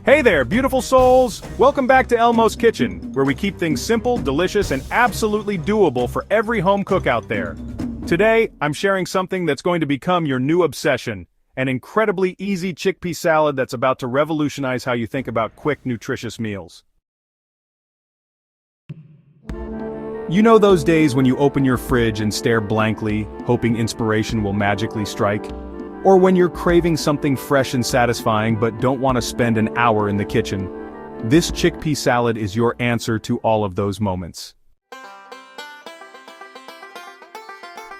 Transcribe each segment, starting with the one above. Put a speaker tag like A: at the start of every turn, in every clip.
A: Hey there, beautiful souls! Welcome back to Lmos Kitchen, where we keep things simple, delicious, and absolutely doable for every home cook out there. Today, I'm sharing something that's going to become your new obsession, an incredibly easy chickpea salad that's about to revolutionize how you think about quick, nutritious meals. You know those days when you open your fridge and stare blankly, hoping inspiration will magically strike? Or when you're craving something fresh and satisfying but don't want to spend an hour in the kitchen? This chickpea salad is your answer to all of those moments.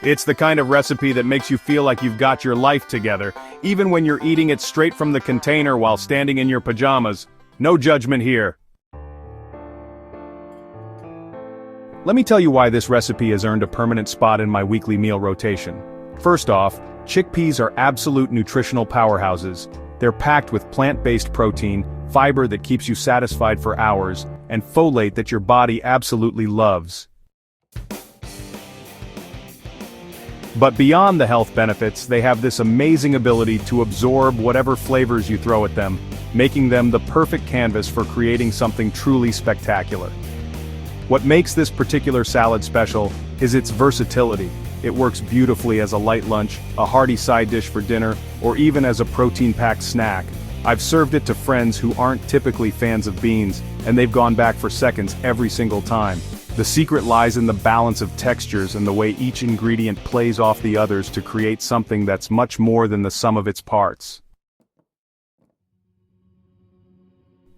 A: It's the kind of recipe that makes you feel like you've got your life together, even when you're eating it straight from the container while standing in your pajamas. No judgment here. Let me tell you why this recipe has earned a permanent spot in my weekly meal rotation. First off, chickpeas are absolute nutritional powerhouses. They're packed with plant-based protein, fiber that keeps you satisfied for hours, and folate that your body absolutely loves. But beyond the health benefits, they have this amazing ability to absorb whatever flavors you throw at them, making them the perfect canvas for creating something truly spectacular. What makes this particular salad special is its versatility. It works beautifully as a light lunch, a hearty side dish for dinner, or even as a protein-packed snack. I've served it to friends who aren't typically fans of beans, and they've gone back for seconds every single time. The secret lies in the balance of textures and the way each ingredient plays off the others to create something that's much more than the sum of its parts.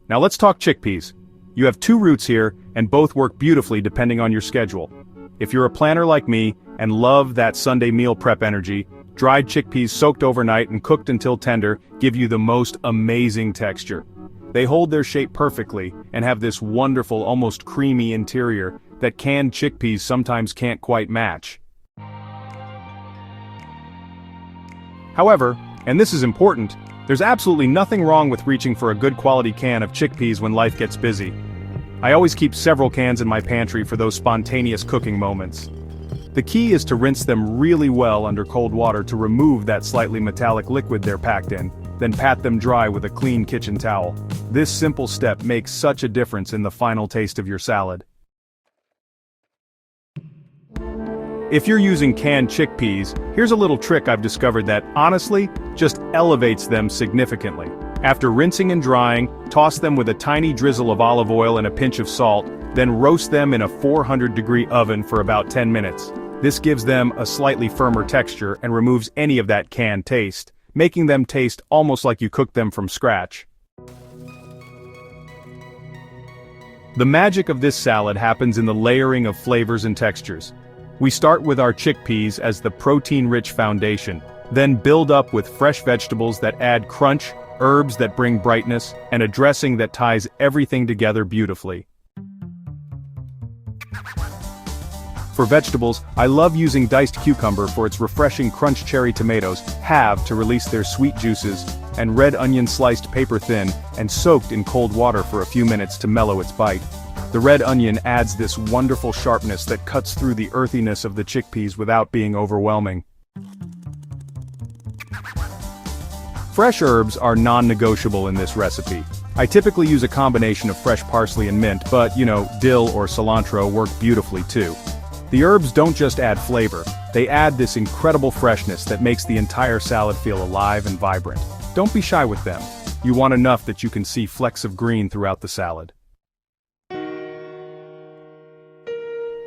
A: Now let's talk chickpeas. You have two roots here, and both work beautifully depending on your schedule. If you're a planner like me, and love that Sunday meal prep energy, dried chickpeas soaked overnight and cooked until tender give you the most amazing texture. They hold their shape perfectly, and have this wonderful, almost creamy interior that canned chickpeas sometimes can't quite match. However, and this is important, there's absolutely nothing wrong with reaching for a good quality can of chickpeas when life gets busy. I always keep several cans in my pantry for those spontaneous cooking moments. The key is to rinse them really well under cold water to remove that slightly metallic liquid they're packed in, then pat them dry with a clean kitchen towel. This simple step makes such a difference in the final taste of your salad. If you're using canned chickpeas, here's a little trick I've discovered that, honestly, just elevates them significantly. After rinsing and drying, toss them with a tiny drizzle of olive oil and a pinch of salt, then roast them in a 400-degree oven for about 10 minutes. This gives them a slightly firmer texture and removes any of that canned taste, making them taste almost like you cooked them from scratch. The magic of this salad happens in the layering of flavors and textures. We start with our chickpeas as the protein-rich foundation, then build up with fresh vegetables that add crunch, herbs that bring brightness, and a dressing that ties everything together beautifully. For vegetables, I love using diced cucumber for its refreshing crunch. Cherry tomatoes have to release their sweet juices, and red onion sliced paper thin and soaked in cold water for a few minutes to mellow its bite. The red onion adds this wonderful sharpness that cuts through the earthiness of the chickpeas without being overwhelming. Fresh herbs are non-negotiable in this recipe. I typically use a combination of fresh parsley and mint, but, dill or cilantro work beautifully too. The herbs don't just add flavor, they add this incredible freshness that makes the entire salad feel alive and vibrant. Don't be shy with them. You want enough that you can see flecks of green throughout the salad.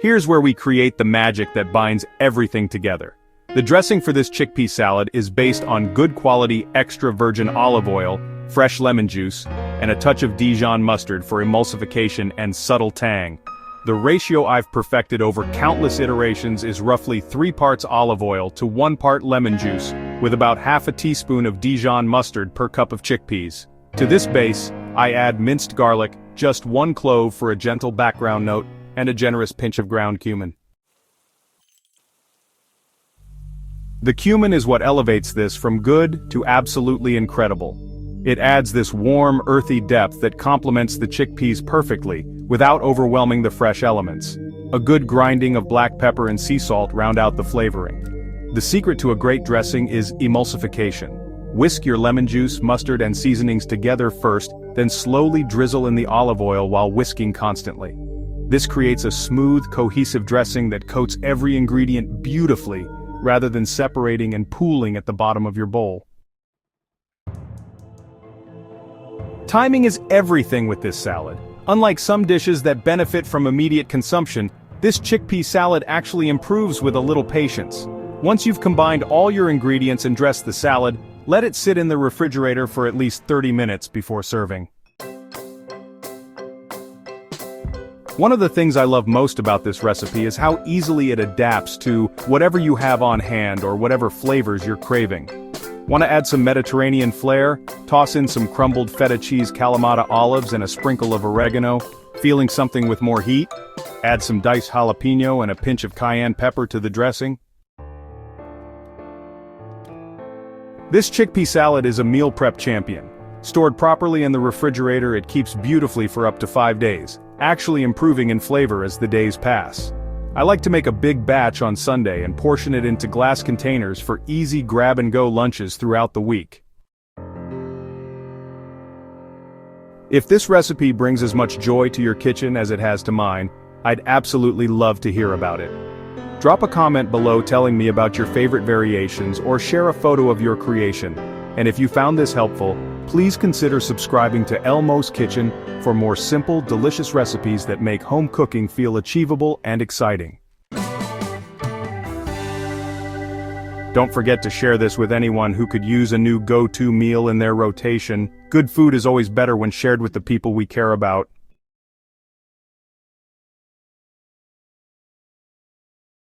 A: Here's where we create the magic that binds everything together. The dressing for this chickpea salad is based on good quality extra virgin olive oil, fresh lemon juice, and a touch of Dijon mustard for emulsification and subtle tang. The ratio I've perfected over countless iterations is roughly 3 parts olive oil to 1 part lemon juice, with about half a teaspoon of Dijon mustard per cup of chickpeas. To this base, I add minced garlic, just 1 clove for a gentle background note, and a generous pinch of ground cumin. The cumin is what elevates this from good to absolutely incredible. It adds this warm, earthy depth that complements the chickpeas perfectly, without overwhelming the fresh elements. A good grinding of black pepper and sea salt round out the flavoring. The secret to a great dressing is emulsification. Whisk your lemon juice, mustard and seasonings together first, then slowly drizzle in the olive oil while whisking constantly. This creates a smooth, cohesive dressing that coats every ingredient beautifully, rather than separating and pooling at the bottom of your bowl. Timing is everything with this salad. Unlike some dishes that benefit from immediate consumption, this chickpea salad actually improves with a little patience. Once you've combined all your ingredients and dressed the salad, let it sit in the refrigerator for at least 30 minutes before serving. One of the things I love most about this recipe is how easily it adapts to whatever you have on hand or whatever flavors you're craving. Want to add some Mediterranean flair? Toss in some crumbled feta cheese Kalamata olives and a sprinkle of oregano. Feeling something with more heat? Add some diced jalapeno and a pinch of cayenne pepper to the dressing. This chickpea salad is a meal prep champion. Stored properly in the refrigerator, it keeps beautifully for up to 5 days, actually improving in flavor as the days pass. I like to make a big batch on Sunday and portion it into glass containers for easy grab-and-go lunches throughout the week. If this recipe brings as much joy to your kitchen as it has to mine, I'd absolutely love to hear about it. Drop a comment below telling me about your favorite variations or share a photo of your creation. And if you found this helpful, please consider subscribing to Lmos Kitchen for more simple, delicious recipes that make home cooking feel achievable and exciting. Don't forget to share this with anyone who could use a new go-to meal in their rotation. Good food is always better when shared with the people we care about.